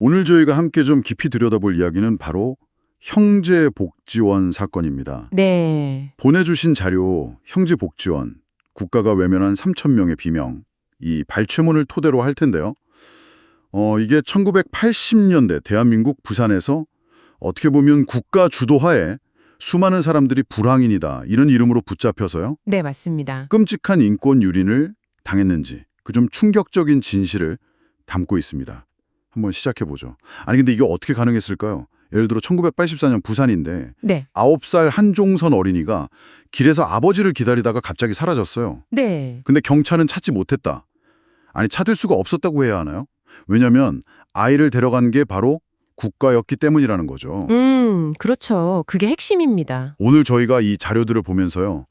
오늘 저희가 함께 좀 깊이 들여다볼 이야기는 바로 형제복지원 사건입니다. 네. 보내주신 자료, 형제복지원, 국가가 외면한 3천 명의 비명, 이 발췌문을 토대로 할 텐데요. 이게 1980년대 대한민국 부산에서 어떻게 보면 국가 주도하에 수많은 사람들이 불황인이다 이런 이름으로 붙잡혀서요. 네, 맞습니다. 끔찍한 인권 유린을 당했는지 그 좀 충격적인 진실을 담고 있습니다. 한번 시작해보죠. 아니 근데 이게 어떻게 가능했을까요? 예를 들어 1984년 부산인데 네. 9살 한종선 어린이가 길에서 아버지를 기다리다가 갑자기 사라졌어요. 네. 근데 경찰은 찾지 못했다. 아니 찾을 수가 없었다고 해야 하나요? 왜냐면 아이를 데려간 게 바로 국가였기 때문이라는 거죠. 그렇죠. 그게 핵심입니다. 오늘 저희가 이 자료들을 보면서요.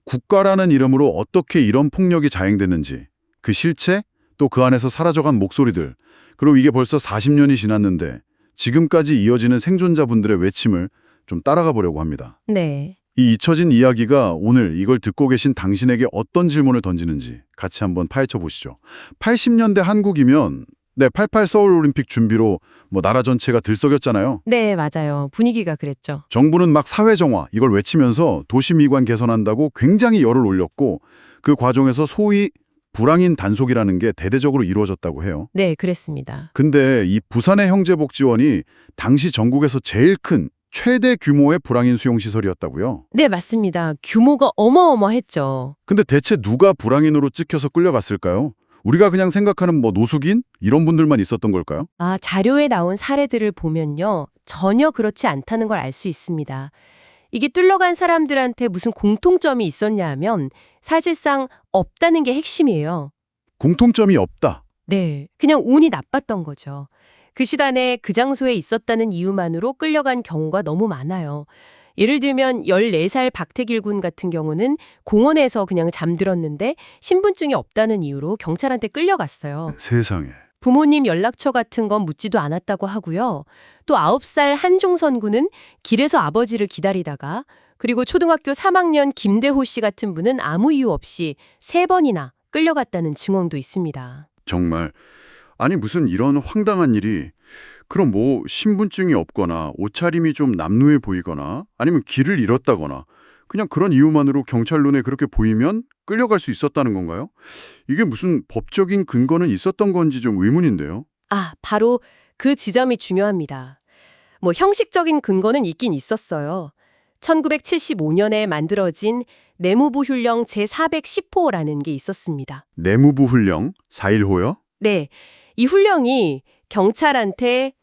국가라는 이름으로 어떻게 이런 폭력이 자행됐는지 그 실체 또 그 안에서 사라져간 목소리들 그리고 이게 벌써 40년이 지났는데 지금까지 이어지는 생존자분들의 외침을 좀 따라가 보려고 합니다. 네. 이 잊혀진 이야기가 오늘 이걸 듣고 계신 당신에게 어떤 질문을 던지는지 같이 한번 파헤쳐 보시죠. 80년대 한국이면 88 서울올림픽 준비로 나라 전체가 들썩였잖아요. 네, 맞아요. 분위기가 그랬죠. 정부는 막 사회정화 이걸 외치면서 도시미관 개선한다고 굉장히 열을 올렸고 그 과정에서 소위 불황인 단속이라는 게 대대적으로 이루어졌다고 해요. 네, 그랬습니다. 근데 이 부산의 형제복지원이 당시 전국에서 제일 큰 최대 규모의 불황인 수용시설이었다고요? 네, 맞습니다. 규모가 어마어마했죠. 근데 대체 누가 불황인으로 찍혀서 끌려갔을까요? 우리가 그냥 생각하는 노숙인? 이런 분들만 있었던 걸까요? 자료에 나온 사례들을 보면요. 전혀 그렇지 않다는 걸 알 수 있습니다. 이게 뚫려간 사람들한테 무슨 공통점이 있었냐 하면 사실상 없다는 게 핵심이에요. 공통점이 없다. 네, 그냥 운이 나빴던 거죠. 그 시간에 그 장소에 있었다는 이유만으로 끌려간 경우가 너무 많아요. 예를 들면 14살 박태길 군 같은 경우는 공원에서 그냥 잠들었는데 신분증이 없다는 이유로 경찰한테 끌려갔어요. 세상에. 부모님 연락처 같은 건 묻지도 않았다고 하고요. 또 9살 한종선 군은 길에서 아버지를 기다리다가 그리고 초등학교 3학년 김대호 씨 같은 분은 아무 이유 없이 3번이나 끌려갔다는 증언도 있습니다. 정말. 아니 무슨 이런 황당한 일이 그럼 신분증이 없거나 옷차림이 좀 남루해 보이거나 아니면 길을 잃었다거나 그냥 그런 이유만으로 경찰 눈에 그렇게 보이면 끌려갈 수 있었다는 건가요? 이게 무슨 법적인 근거는 있었던 건지 좀 의문인데요. 바로 그 지점이 중요합니다. 형식적인 근거는 있긴 있었어요. 1975년에 만들어진 내무부 훈령 제410호라는 게 있었습니다. 내무부 훈령 4.15요? 네, 이 훈령이 경찰한테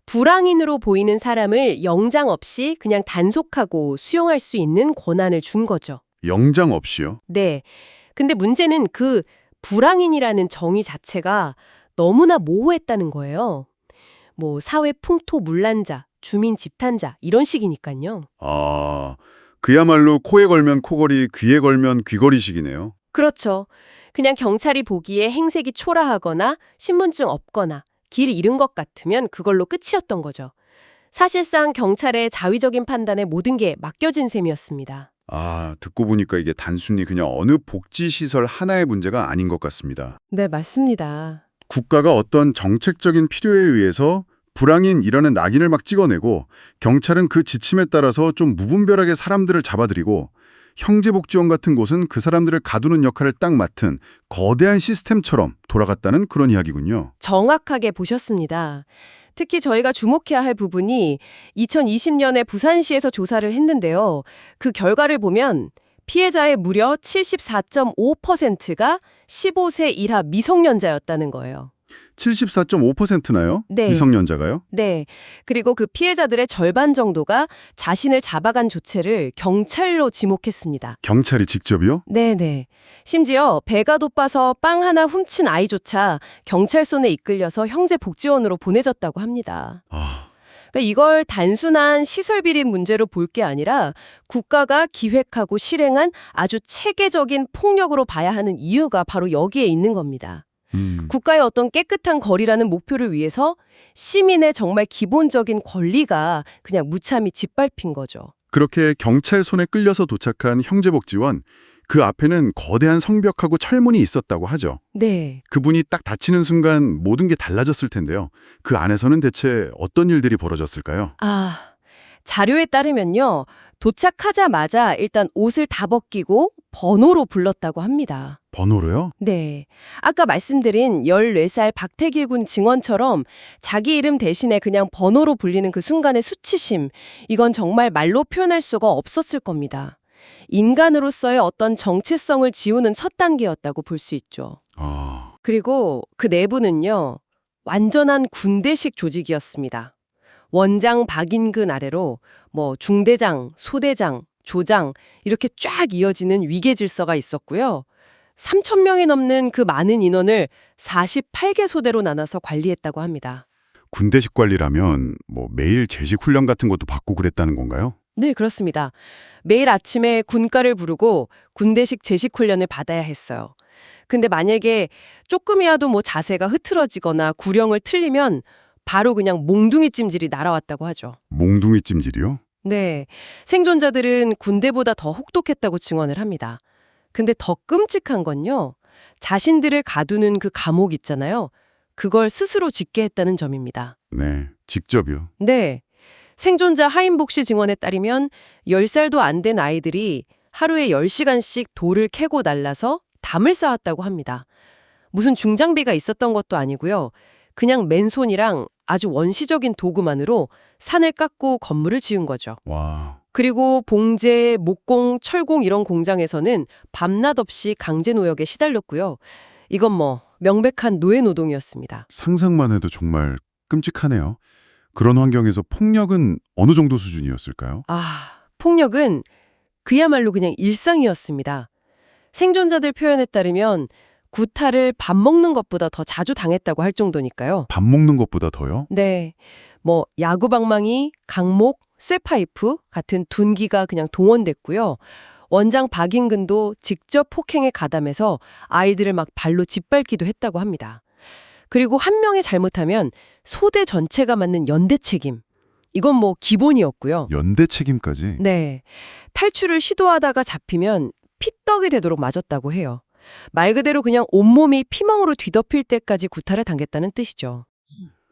불황인으로 보이는 사람을 영장 없이 그냥 단속하고 수용할 수 있는 권한을 준 거죠. 영장 없이요? 네, 근데 문제는 그 불황인이라는 정의 자체가 너무나 모호했다는 거예요. 사회 풍토문란자, 주민 집단자 이런 식이니까요. 그야말로 코에 걸면 코걸이, 귀에 걸면 귀걸이식이네요. 그렇죠. 그냥 경찰이 보기에 행색이 초라하거나 신분증 없거나 길 잃은 것 같으면 그걸로 끝이었던 거죠. 사실상 경찰의 자위적인 판단에 모든 게 맡겨진 셈이었습니다. 듣고 보니까 이게 단순히 그냥 어느 복지시설 하나의 문제가 아닌 것 같습니다. 네, 맞습니다. 국가가 어떤 정책적인 필요에 의해서 불황인이라는 낙인을 막 찍어내고 경찰은 그 지침에 따라서 좀 무분별하게 사람들을 잡아들이고 형제복지원 같은 곳은 그 사람들을 가두는 역할을 딱 맡은 거대한 시스템처럼 돌아갔다는 그런 이야기군요. 정확하게 보셨습니다. 특히 저희가 주목해야 할 부분이 2020년에 부산시에서 조사를 했는데요. 그 결과를 보면 피해자의 무려 74.5%가 15세 이하 미성년자였다는 거예요. 74.5%나요? 네. 미성년자가요? 네. 그리고 그 피해자들의 절반 정도가 자신을 잡아간 주체를 경찰로 지목했습니다. 경찰이 직접이요? 네네. 심지어 배가 고파서 빵 하나 훔친 아이조차 경찰 손에 이끌려서 형제복지원으로 보내졌다고 합니다. 그러니까 이걸 단순한 시설 비리 문제로 볼 게 아니라 국가가 기획하고 실행한 아주 체계적인 폭력으로 봐야 하는 이유가 바로 여기에 있는 겁니다. 국가의 어떤 깨끗한 거리라는 목표를 위해서 시민의 정말 기본적인 권리가 그냥 무참히 짓밟힌 거죠. 그렇게 경찰 손에 끌려서 도착한 형제복지원, 그 앞에는 거대한 성벽하고 철문이 있었다고 하죠. 네. 그분이 딱 닫히는 순간 모든 게 달라졌을 텐데요. 그 안에서는 대체 어떤 일들이 벌어졌을까요? 자료에 따르면요. 도착하자마자 일단 옷을 다 벗기고 번호로 불렀다고 합니다. 번호로요? 네. 아까 말씀드린 14살 박태길 군 증언처럼 자기 이름 대신에 그냥 번호로 불리는 그 순간의 수치심, 이건 정말 말로 표현할 수가 없었을 겁니다. 인간으로서의 어떤 정체성을 지우는 첫 단계였다고 볼 수 있죠. 그리고 그 내부는요. 완전한 군대식 조직이었습니다. 원장 박인근 아래로 중대장, 소대장, 조장 이렇게 쫙 이어지는 위계 질서가 있었고요. 3,000명이 넘는 그 많은 인원을 48개 소대로 나눠서 관리했다고 합니다. 군대식 관리라면 매일 제식 훈련 같은 것도 받고 그랬다는 건가요? 네, 그렇습니다. 매일 아침에 군가를 부르고 군대식 제식 훈련을 받아야 했어요. 근데 만약에 조금이라도 자세가 흐트러지거나 구령을 틀리면 바로 그냥 몽둥이 찜질이 날아왔다고 하죠. 몽둥이 찜질이요? 네, 생존자들은 군대보다 더 혹독했다고 증언을 합니다. 근데 더 끔찍한 건요. 자신들을 가두는 그 감옥 있잖아요. 그걸 스스로 짓게 했다는 점입니다. 네, 직접이요. 네, 생존자 하인복 씨 증언에 따르면 10살도 안 된 아이들이 하루에 10시간씩 돌을 캐고 날라서 담을 쌓았다고 합니다. 무슨 중장비가 있었던 것도 아니고요. 그냥 맨손이랑 아주 원시적인 도구만으로 산을 깎고 건물을 지은 거죠. 와. 그리고 봉제, 목공, 철공 이런 공장에서는 밤낮 없이 강제 노역에 시달렸고요. 이건 명백한 노예 노동이었습니다. 상상만 해도 정말 끔찍하네요. 그런 환경에서 폭력은 어느 정도 수준이었을까요? 폭력은 그야말로 그냥 일상이었습니다. 생존자들 표현에 따르면 구타를 밥 먹는 것보다 더 자주 당했다고 할 정도니까요. 밥 먹는 것보다 더요? 네. 야구방망이, 강목, 쇠파이프 같은 둔기가 그냥 동원됐고요. 원장 박인근도 직접 폭행에 가담해서 아이들을 막 발로 짓밟기도 했다고 합니다. 그리고 한 명이 잘못하면 소대 전체가 맞는 연대 책임. 이건 기본이었고요. 연대 책임까지? 네. 탈출을 시도하다가 잡히면 피떡이 되도록 맞았다고 해요. 말 그대로 그냥 온몸이 피멍으로 뒤덮일 때까지 구타를 당했다는 뜻이죠.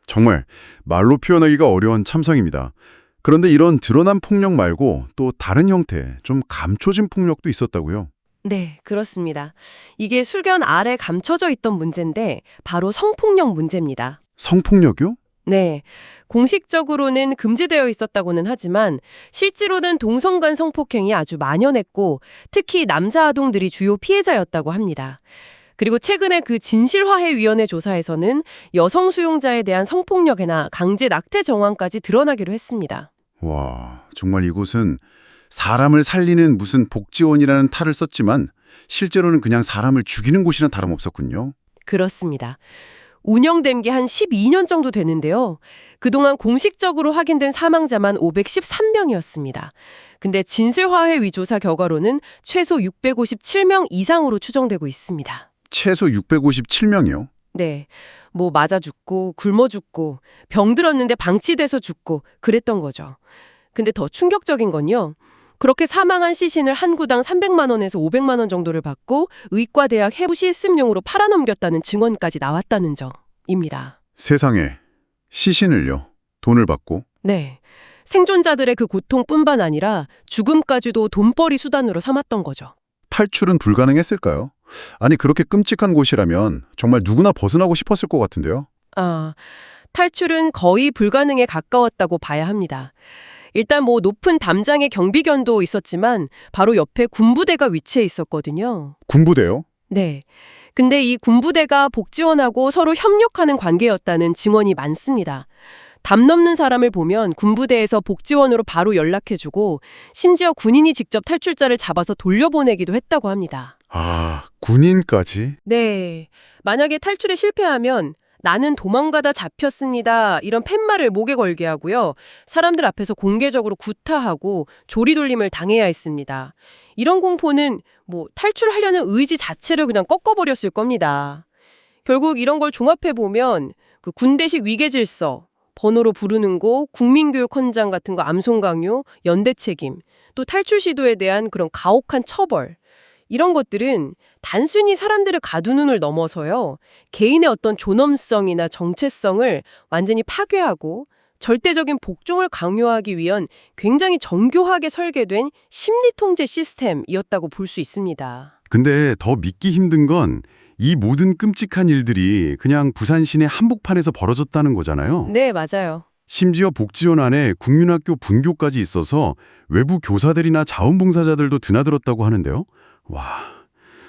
정말 말로 표현하기가 어려운 참상입니다. 그런데 이런 드러난 폭력 말고 또 다른 형태, 좀 감춰진 폭력도 있었다고요? 네, 그렇습니다. 이게 술견 아래 감춰져 있던 문제인데 바로 성폭력 문제입니다. 성폭력이요? 네, 공식적으로는 금지되어 있었다고는 하지만 실제로는 동성 간 성폭행이 아주 만연했고 특히 남자 아동들이 주요 피해자였다고 합니다. 그리고 최근에 그 진실화해위원회 조사에서는 여성 수용자에 대한 성폭력이나 강제 낙태 정황까지 드러나기로 했습니다. 와, 정말 이곳은 사람을 살리는 무슨 복지원이라는 탈을 썼지만 실제로는 그냥 사람을 죽이는 곳이나 다름없었군요. 그렇습니다. 운영된 게 한 12년 정도 되는데요. 그동안 공식적으로 확인된 사망자만 513명이었습니다. 근데 진실화해위 조사 결과로는 최소 657명 이상으로 추정되고 있습니다. 최소 657명이요? 네, 맞아 죽고 굶어 죽고 병 들었는데 방치돼서 죽고 그랬던 거죠. 근데 더 충격적인 건요. 그렇게 사망한 시신을 한 구당 300만 원에서 500만 원 정도를 받고 의과대학 해부 실습용으로 팔아넘겼다는 증언까지 나왔다는 점입니다. 세상에, 시신을요? 돈을 받고? 네, 생존자들의 그 고통뿐만 아니라 죽음까지도 돈벌이 수단으로 삼았던 거죠. 탈출은 불가능했을까요? 아니, 그렇게 끔찍한 곳이라면 정말 누구나 벗어나고 싶었을 것 같은데요? 탈출은 거의 불가능에 가까웠다고 봐야 합니다. 일단 높은 담장의 경비견도 있었지만 바로 옆에 군부대가 위치해 있었거든요. 군부대요? 네. 근데 이 군부대가 복지원하고 서로 협력하는 관계였다는 증언이 많습니다. 담 넘는 사람을 보면 군부대에서 복지원으로 바로 연락해주고 심지어 군인이 직접 탈출자를 잡아서 돌려보내기도 했다고 합니다. 군인까지? 네. 만약에 탈출에 실패하면 나는 도망가다 잡혔습니다. 이런 팻말을 목에 걸게 하고요. 사람들 앞에서 공개적으로 구타하고 조리돌림을 당해야 했습니다. 이런 공포는 탈출하려는 의지 자체를 그냥 꺾어버렸을 겁니다. 결국 이런 걸 종합해보면 그 군대식 위계질서, 번호로 부르는 거, 국민교육 헌장 같은 거 암송 강요, 연대 책임, 또 탈출 시도에 대한 그런 가혹한 처벌, 이런 것들은 단순히 사람들을 가두는을 넘어서요. 개인의 어떤 존엄성이나 정체성을 완전히 파괴하고 절대적인 복종을 강요하기 위한 굉장히 정교하게 설계된 심리 통제 시스템이었다고 볼 수 있습니다. 근데 더 믿기 힘든 건 이 모든 끔찍한 일들이 그냥 부산 시내 한복판에서 벌어졌다는 거잖아요. 네, 맞아요. 심지어 복지원 안에 국민학교 분교까지 있어서 외부 교사들이나 자원봉사자들도 드나들었다고 하는데요. 와,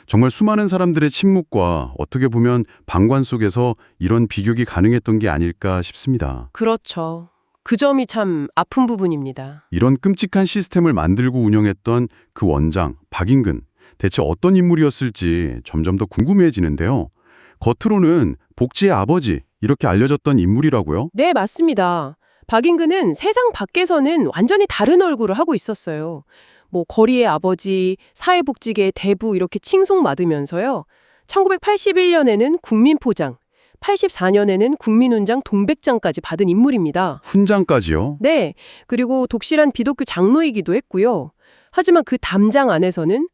정말 수많은 사람들의 침묵과 어떻게 보면 방관 속에서 이런 비극이 가능했던 게 아닐까 싶습니다. 그렇죠. 그 점이 참 아픈 부분입니다. 이런 끔찍한 시스템을 만들고 운영했던 그 원장, 박인근, 대체 어떤 인물이었을지 점점 더 궁금해지는데요. 겉으로는 복지의 아버지, 이렇게 알려졌던 인물이라고요? 네, 맞습니다. 박인근은 세상 밖에서는 완전히 다른 얼굴을 하고 있었어요. 뭐 거리의 아버지, 사회복지계의 대부 이렇게 칭송받으면서요. 1981년에는 국민포장, 84년에는 국민훈장 동백장까지 받은 인물입니다. 훈장까지요? 네, 그리고 독실한 기독교 장로이기도 했고요. 하지만 그 담장 안에서는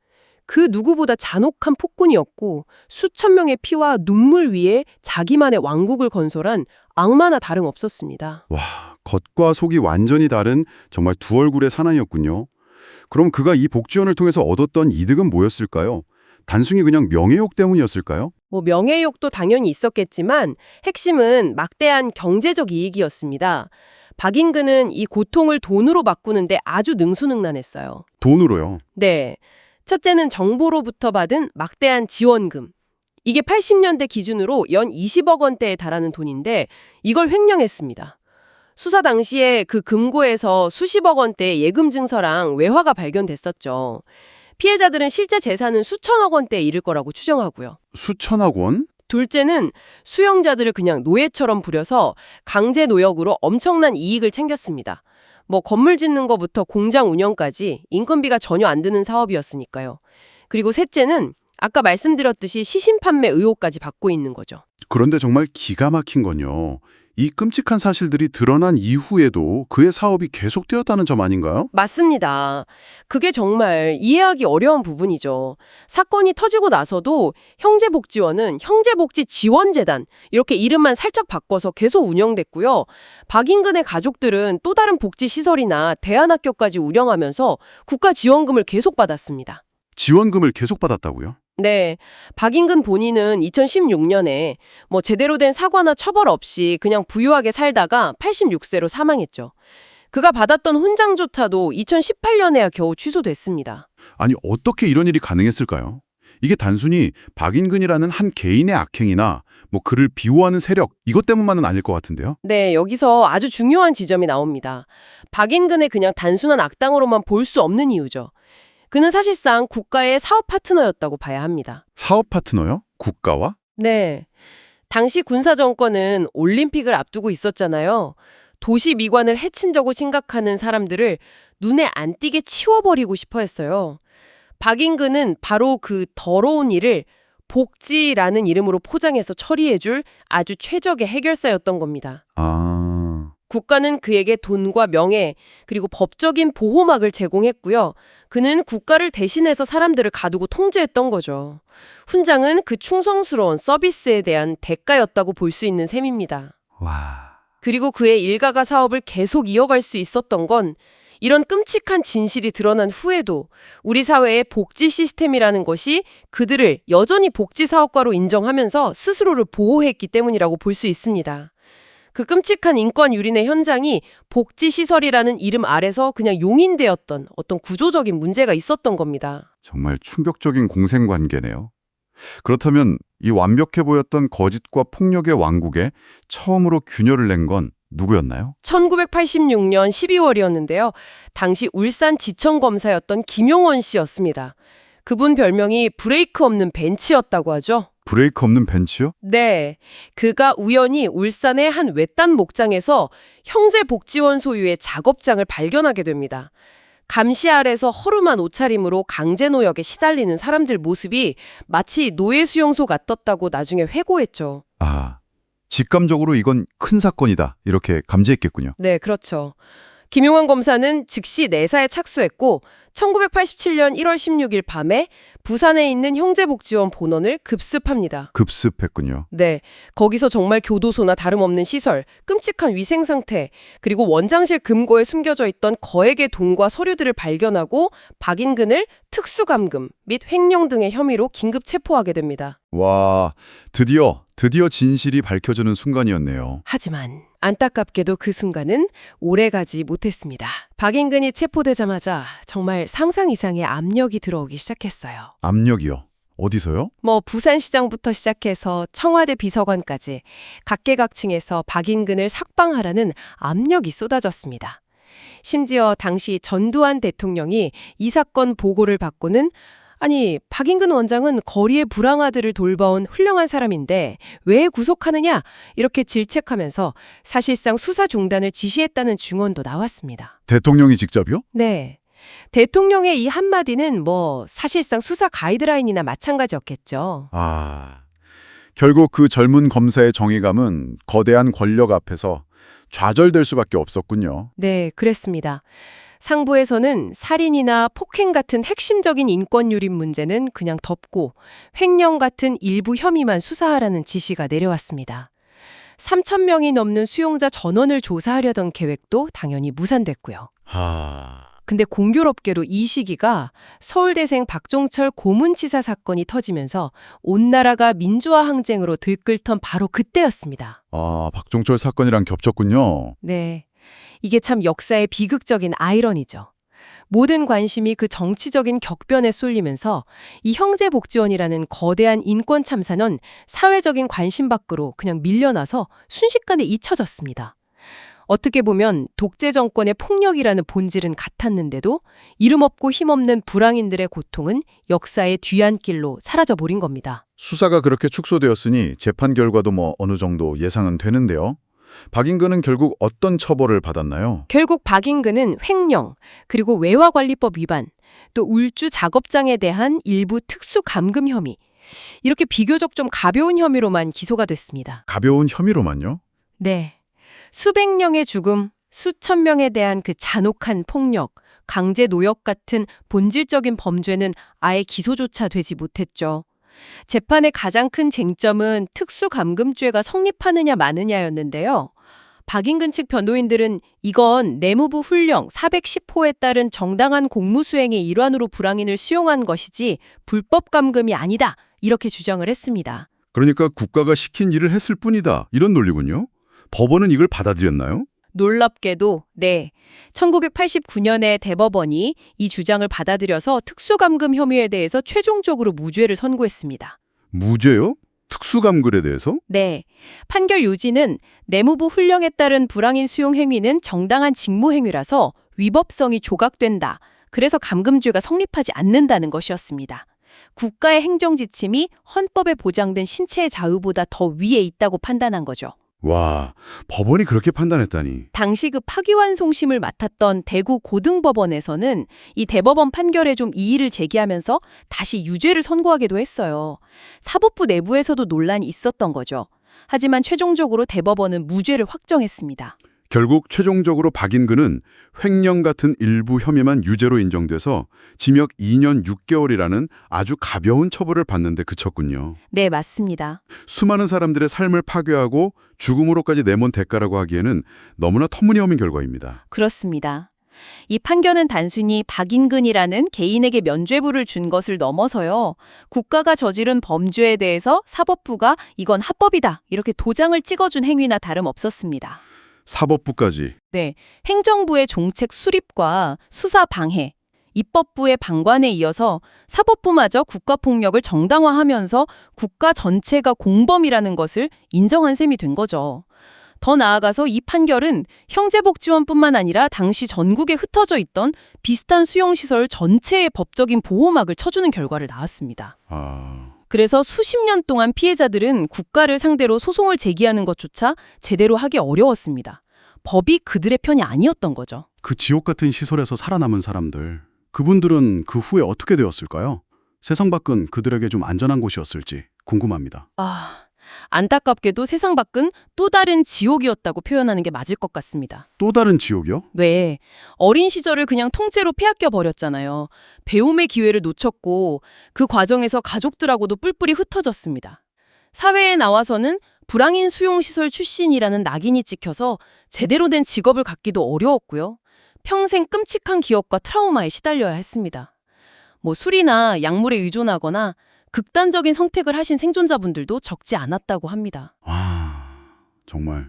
그 누구보다 잔혹한 폭군이었고 수천 명의 피와 눈물 위에 자기만의 왕국을 건설한 악마나 다름없었습니다. 와, 겉과 속이 완전히 다른 정말 두 얼굴의 사나이였군요. 그럼 그가 이 복지원을 통해서 얻었던 이득은 뭐였을까요? 단순히 그냥 명예욕 때문이었을까요? 뭐 명예욕도 당연히 있었겠지만 핵심은 막대한 경제적 이익이었습니다. 박인근은 이 고통을 돈으로 바꾸는데 아주 능수능란했어요. 돈으로요. 네. 첫째는 정부로부터 받은 막대한 지원금. 이게 80년대 기준으로 연 20억 원대에 달하는 돈인데 이걸 횡령했습니다. 수사 당시에 그 금고에서 수십억 원대의 예금 증서랑 외화가 발견됐었죠. 피해자들은 실제 재산은 수천억 원대에 이를 거라고 추정하고요. 수천억 원? 둘째는 수용자들을 그냥 노예처럼 부려서 강제 노역으로 엄청난 이익을 챙겼습니다. 뭐 건물 짓는 거부터 공장 운영까지 인건비가 전혀 안 드는 사업이었으니까요. 그리고 셋째는 아까 말씀드렸듯이 시신 판매 의혹까지 받고 있는 거죠. 그런데 정말 기가 막힌 건요. 이 끔찍한 사실들이 드러난 이후에도 그의 사업이 계속되었다는 점 아닌가요? 맞습니다. 그게 정말 이해하기 어려운 부분이죠. 사건이 터지고 나서도 형제복지원은 형제복지지원재단 이렇게 이름만 살짝 바꿔서 계속 운영됐고요. 박인근의 가족들은 또 다른 복지시설이나 대안학교까지 운영하면서 국가 지원금을 계속 받았습니다. 지원금을 계속 받았다고요? 네, 박인근 본인은 2016년에 뭐 제대로 된 사과나 처벌 없이 그냥 부유하게 살다가 86세로 사망했죠. 그가 받았던 훈장조차도 2018년에야 겨우 취소됐습니다. 아니 어떻게 이런 일이 가능했을까요? 이게 단순히 박인근이라는 한 개인의 악행이나 뭐 그를 비호하는 세력 이것 때문만은 아닐 것 같은데요. 네, 여기서 아주 중요한 지점이 나옵니다. 박인근의 그냥 단순한 악당으로만 볼 수 없는 이유죠. 그는 사실상 국가의 사업 파트너였다고 봐야 합니다. 사업 파트너요? 국가와? 네. 당시 군사 정권은 올림픽을 앞두고 있었잖아요. 도시 미관을 해친다고 생각하는 사람들을 눈에 안 띄게 치워버리고 싶어 했어요. 박인근은 바로 그 더러운 일을 복지라는 이름으로 포장해서 처리해줄 아주 최적의 해결사였던 겁니다. 아... 국가는 그에게 돈과 명예, 그리고 법적인 보호막을 제공했고요. 그는 국가를 대신해서 사람들을 가두고 통제했던 거죠. 훈장은 그 충성스러운 서비스에 대한 대가였다고 볼 수 있는 셈입니다. 와... 그리고 그의 일가가 사업을 계속 이어갈 수 있었던 건 이런 끔찍한 진실이 드러난 후에도 우리 사회의 복지 시스템이라는 것이 그들을 여전히 복지 사업가로 인정하면서 스스로를 보호했기 때문이라고 볼 수 있습니다. 그 끔찍한 인권 유린의 현장이 복지시설이라는 이름 아래서 그냥 용인되었던 어떤 구조적인 문제가 있었던 겁니다. 정말 충격적인 공생관계네요. 그렇다면 이 완벽해 보였던 거짓과 폭력의 왕국에 처음으로 균열을 낸 건 누구였나요? 1986년 12월이었는데요. 당시 울산 지청검사였던 김용원 씨였습니다. 그분 별명이 브레이크 없는 벤치였다고 하죠. 브레이크 없는 벤치요? 네, 그가 우연히 울산의 한 외딴 목장에서 형제복지원 소유의 작업장을 발견하게 됩니다. 감시 아래서 허름한 옷차림으로 강제노역에 시달리는 사람들 모습이 마치 노예수용소 같았다고 나중에 회고했죠. 아, 직감적으로 이건 큰 사건이다 이렇게 감지했겠군요. 네, 그렇죠. 김용환 검사는 즉시 내사에 착수했고 1987년 1월 16일 밤에 부산에 있는 형제복지원 본원을 급습합니다. 급습했군요. 네, 거기서 정말 교도소나 다름없는 시설, 끔찍한 위생 상태, 그리고 원장실 금고에 숨겨져 있던 거액의 돈과 서류들을 발견하고 박인근을 특수감금 및 횡령 등의 혐의로 긴급 체포하게 됩니다. 와, 드디어 진실이 밝혀지는 순간이었네요. 하지만 안타깝게도 그 순간은 오래가지 못했습니다. 박인근이 체포되자마자 정말 상상 이상의 압력이 들어오기 시작했어요. 압력이요? 어디서요? 부산시장부터 시작해서 청와대 비서관까지 각계각층에서 박인근을 삭방하라는 압력이 쏟아졌습니다. 심지어 당시 전두환 대통령이 이 사건 보고를 받고는 박인근 원장은 거리의 불황아들을 돌봐온 훌륭한 사람인데 왜 구속하느냐 이렇게 질책하면서 사실상 수사 중단을 지시했다는 증언도 나왔습니다. 대통령이 직접이요? 네. 대통령의 이 한마디는 사실상 수사 가이드라인이나 마찬가지였겠죠. 결국 그 젊은 검사의 정의감은 거대한 권력 앞에서 좌절될 수밖에 없었군요. 네, 그랬습니다. 상부에서는 살인이나 폭행 같은 핵심적인 인권 유린 문제는 그냥 덮고 횡령 같은 일부 혐의만 수사하라는 지시가 내려왔습니다. 3,000명이 넘는 수용자 전원을 조사하려던 계획도 당연히 무산됐고요. 근데 공교롭게도 이 시기가 서울대생 박종철 고문치사 사건이 터지면서 온 나라가 민주화 항쟁으로 들끓던 바로 그때였습니다. 박종철 사건이랑 겹쳤군요. 네. 이게 참 역사의 비극적인 아이러니죠. 모든 관심이 그 정치적인 격변에 쏠리면서 이 형제복지원이라는 거대한 인권 참사는 사회적인 관심 밖으로 그냥 밀려나서 순식간에 잊혀졌습니다. 어떻게 보면 독재 정권의 폭력이라는 본질은 같았는데도 이름 없고 힘없는 불황인들의 고통은 역사의 뒤안길로 사라져버린 겁니다. 수사가 그렇게 축소되었으니 재판 결과도 어느 정도 예상은 되는데요. 박인근은 결국 어떤 처벌을 받았나요? 결국 박인근은 횡령, 그리고 외화관리법 위반, 또 울주 작업장에 대한 일부 특수감금 혐의, 이렇게 비교적 좀 가벼운 혐의로만 기소가 됐습니다. 가벼운 혐의로만요? 네. 수백 명의 죽음, 수천 명에 대한 그 잔혹한 폭력, 강제 노역 같은 본질적인 범죄는 아예 기소조차 되지 못했죠. 재판의 가장 큰 쟁점은 특수감금죄가 성립하느냐 마느냐였는데요. 박인근 측 변호인들은 이건 내무부 훈령 410호에 따른 정당한 공무수행의 일환으로 불황인을 수용한 것이지 불법 감금이 아니다, 이렇게 주장을 했습니다. 그러니까 국가가 시킨 일을 했을 뿐이다, 이런 논리군요. 법원은 이걸 받아들였나요? 놀랍게도 네, 1989년에 대법원이 이 주장을 받아들여서 특수감금 혐의에 대해서 최종적으로 무죄를 선고했습니다. 무죄요? 특수감금에 대해서? 네, 판결 요지는 내무부 훈령에 따른 불황인 수용 행위는 정당한 직무 행위라서 위법성이 조각된다. 그래서 감금죄가 성립하지 않는다는 것이었습니다. 국가의 행정지침이 헌법에 보장된 신체의 자유보다 더 위에 있다고 판단한 거죠. 와, 법원이 그렇게 판단했다니. 당시 그 파기환송심을 맡았던 대구 고등법원에서는 이 대법원 판결에 좀 이의를 제기하면서 다시 유죄를 선고하기도 했어요. 사법부 내부에서도 논란이 있었던 거죠. 하지만 최종적으로 대법원은 무죄를 확정했습니다. 결국 최종적으로 박인근은 횡령 같은 일부 혐의만 유죄로 인정돼서 징역 2년 6개월이라는 아주 가벼운 처벌을 받는데 그쳤군요. 네, 맞습니다. 수많은 사람들의 삶을 파괴하고 죽음으로까지 내몬 대가라고 하기에는 너무나 터무니없는 결과입니다. 그렇습니다. 이 판결은 단순히 박인근이라는 개인에게 면죄부를 준 것을 넘어서요, 국가가 저지른 범죄에 대해서 사법부가 이건 합법이다, 이렇게 도장을 찍어준 행위나 다름없었습니다. 사법부까지. 네, 행정부의 정책 수립과 수사 방해, 입법부의 방관에 이어서 사법부마저 국가폭력을 정당화하면서 국가 전체가 공범이라는 것을 인정한 셈이 된 거죠. 더 나아가서 이 판결은 형제복지원뿐만 아니라 당시 전국에 흩어져 있던 비슷한 수용시설 전체의 법적인 보호막을 쳐주는 결과를 낳았습니다. 그래서 수십 년 동안 피해자들은 국가를 상대로 소송을 제기하는 것조차 제대로 하기 어려웠습니다. 법이 그들의 편이 아니었던 거죠. 그 지옥 같은 시설에서 살아남은 사람들, 그분들은 그 후에 어떻게 되었을까요? 세상 밖은 그들에게 좀 안전한 곳이었을지 궁금합니다. 안타깝게도 세상 밖은 또 다른 지옥이었다고 표현하는 게 맞을 것 같습니다. 또 다른 지옥이요? 네, 어린 시절을 그냥 통째로 빼앗겨 버렸잖아요. 배움의 기회를 놓쳤고 그 과정에서 가족들하고도 뿔뿔이 흩어졌습니다. 사회에 나와서는 불황인 수용시설 출신이라는 낙인이 찍혀서 제대로 된 직업을 갖기도 어려웠고요. 평생 끔찍한 기억과 트라우마에 시달려야 했습니다. 뭐 술이나 약물에 의존하거나 극단적인 선택을 하신 생존자분들도 적지 않았다고 합니다. 정말.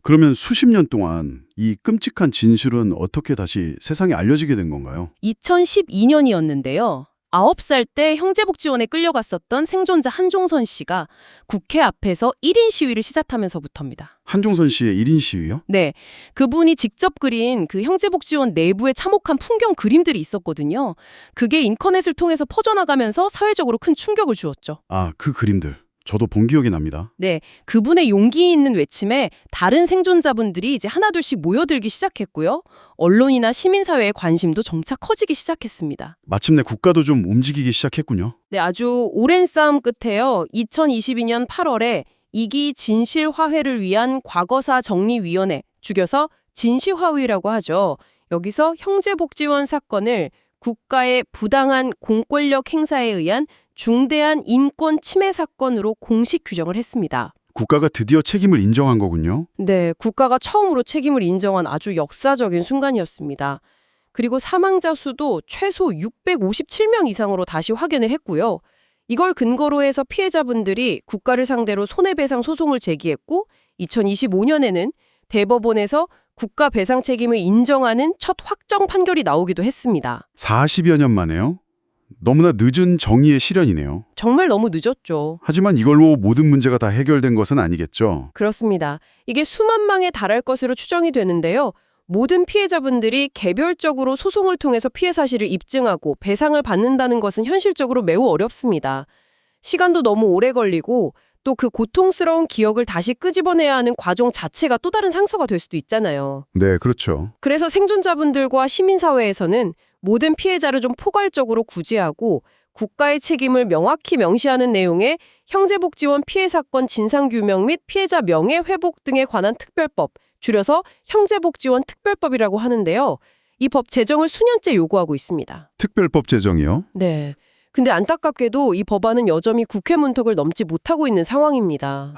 그러면 수십 년 동안 이 끔찍한 진실은 어떻게 다시 세상에 알려지게 된 건가요? 2012년이었는데요. 9살 때 형제복지원에 끌려갔었던 생존자 한종선 씨가 국회 앞에서 1인 시위를 시작하면서부터입니다. 한종선 씨의 1인 시위요? 네, 그분이 직접 그린 그 형제복지원 내부에 참혹한 풍경 그림들이 있었거든요. 그게 인터넷을 통해서 퍼져나가면서 사회적으로 큰 충격을 주었죠. 아, 그 그림들. 저도 본 기억이 납니다. 네, 그분의 용기 있는 외침에 다른 생존자분들이 이제 하나둘씩 모여들기 시작했고요. 언론이나 시민사회의 관심도 점차 커지기 시작했습니다. 마침내 국가도 좀 움직이기 시작했군요. 네, 아주 오랜 싸움 끝에요. 2022년 8월에 2기 진실화훼를 위한 과거사 정리위원회, 줄여서 진실화위라고 하죠. 여기서 형제복지원 사건을 국가의 부당한 공권력 행사에 의한 중대한 인권 침해 사건으로 공식 규정을 했습니다. 국가가 드디어 책임을 인정한 거군요. 네, 국가가 처음으로 책임을 인정한 아주 역사적인 순간이었습니다. 그리고 사망자 수도 최소 657명 이상으로 다시 확인을 했고요. 이걸 근거로 해서 피해자분들이 국가를 상대로 손해배상 소송을 제기했고 2025년에는 대법원에서 국가 배상 책임을 인정하는 첫 확정 판결이 나오기도 했습니다. 40여 년 만에요? 너무나 늦은 정의의 실현이네요. 정말 너무 늦었죠. 하지만 이걸로 모든 문제가 다 해결된 것은 아니겠죠. 그렇습니다. 이게 수만 망에 달할 것으로 추정이 되는데요. 모든 피해자분들이 개별적으로 소송을 통해서 피해 사실을 입증하고 배상을 받는다는 것은 현실적으로 매우 어렵습니다. 시간도 너무 오래 걸리고 또 그 고통스러운 기억을 다시 끄집어내야 하는 과정 자체가 또 다른 상처가 될 수도 있잖아요. 네, 그렇죠. 그래서 생존자분들과 시민사회에서는 모든 피해자를 좀 포괄적으로 구제하고 국가의 책임을 명확히 명시하는 내용의 형제복지원 피해 사건 진상규명 및 피해자 명예회복 등에 관한 특별법, 줄여서 형제복지원 특별법이라고 하는데요. 이 법 제정을 수년째 요구하고 있습니다. 특별법 제정이요? 네. 근데 안타깝게도 이 법안은 여전히 국회 문턱을 넘지 못하고 있는 상황입니다.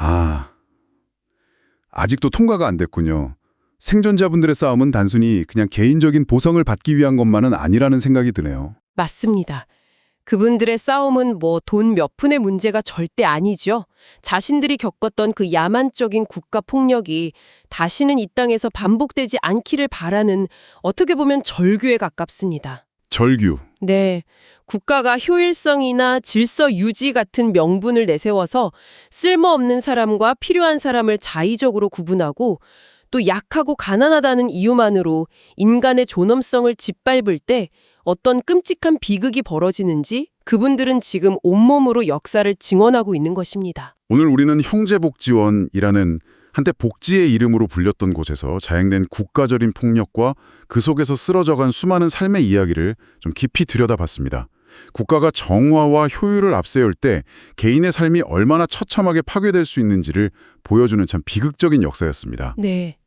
아직도 통과가 안 됐군요. 생존자분들의 싸움은 단순히 그냥 개인적인 보상을 받기 위한 것만은 아니라는 생각이 드네요. 맞습니다. 그분들의 싸움은 뭐 돈 몇 푼의 문제가 절대 아니죠. 자신들이 겪었던 그 야만적인 국가 폭력이 다시는 이 땅에서 반복되지 않기를 바라는 어떻게 보면 절규에 가깝습니다. 절규. 네. 국가가 효율성이나 질서 유지 같은 명분을 내세워서 쓸모없는 사람과 필요한 사람을 자의적으로 구분하고 또 약하고 가난하다는 이유만으로 인간의 존엄성을 짓밟을 때 어떤 끔찍한 비극이 벌어지는지 그분들은 지금 온몸으로 역사를 증언하고 있는 것입니다. 오늘 우리는 형제복지원이라는 한때 복지의 이름으로 불렸던 곳에서 자행된 국가적인 폭력과 그 속에서 쓰러져간 수많은 삶의 이야기를 좀 깊이 들여다봤습니다. 국가가 정화와 효율을 앞세울 때 개인의 삶이 얼마나 처참하게 파괴될 수 있는지를 보여주는 참 비극적인 역사였습니다. 네.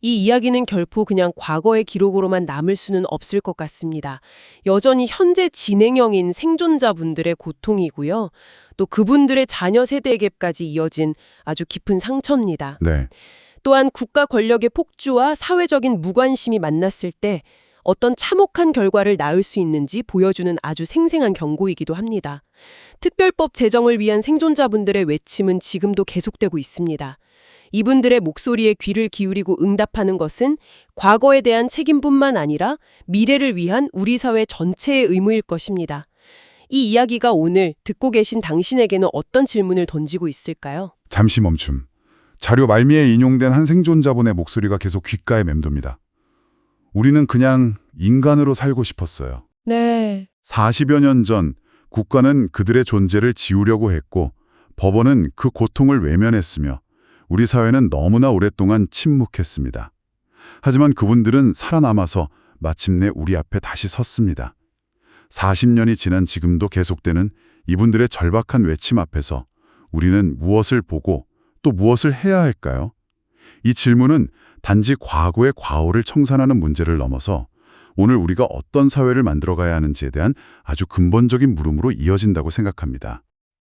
이 이야기는 결코 그냥 과거의 기록으로만 남을 수는 없을 것 같습니다. 여전히 현재 진행형인 생존자분들의 고통이고요. 또 그분들의 자녀 세대에게까지 이어진 아주 깊은 상처입니다. 네. 또한 국가 권력의 폭주와 사회적인 무관심이 만났을 때 어떤 참혹한 결과를 낳을 수 있는지 보여주는 아주 생생한 경고이기도 합니다. 특별법 제정을 위한 생존자분들의 외침은 지금도 계속되고 있습니다. 이분들의 목소리에 귀를 기울이고 응답하는 것은 과거에 대한 책임뿐만 아니라 미래를 위한 우리 사회 전체의 의무일 것입니다. 이 이야기가 오늘 듣고 계신 당신에게는 어떤 질문을 던지고 있을까요? 잠시 멈춤. 자료 말미에 인용된 한 생존자분의 목소리가 계속 귓가에 맴돕니다. 우리는 그냥 인간으로 살고 싶었어요. 네. 40여 년 전 국가는 그들의 존재를 지우려고 했고 법원은 그 고통을 외면했으며 우리 사회는 너무나 오랫동안 침묵했습니다. 하지만 그분들은 살아남아서 마침내 우리 앞에 다시 섰습니다. 40년이 지난 지금도 계속되는 이분들의 절박한 외침 앞에서 우리는 무엇을 보고 또 무엇을 해야 할까요? 이 질문은 단지 과거의 과오를 청산하는 문제를 넘어서 오늘 우리가 어떤 사회를 만들어가야 하는지에 대한 아주 근본적인 물음으로 이어진다고 생각합니다.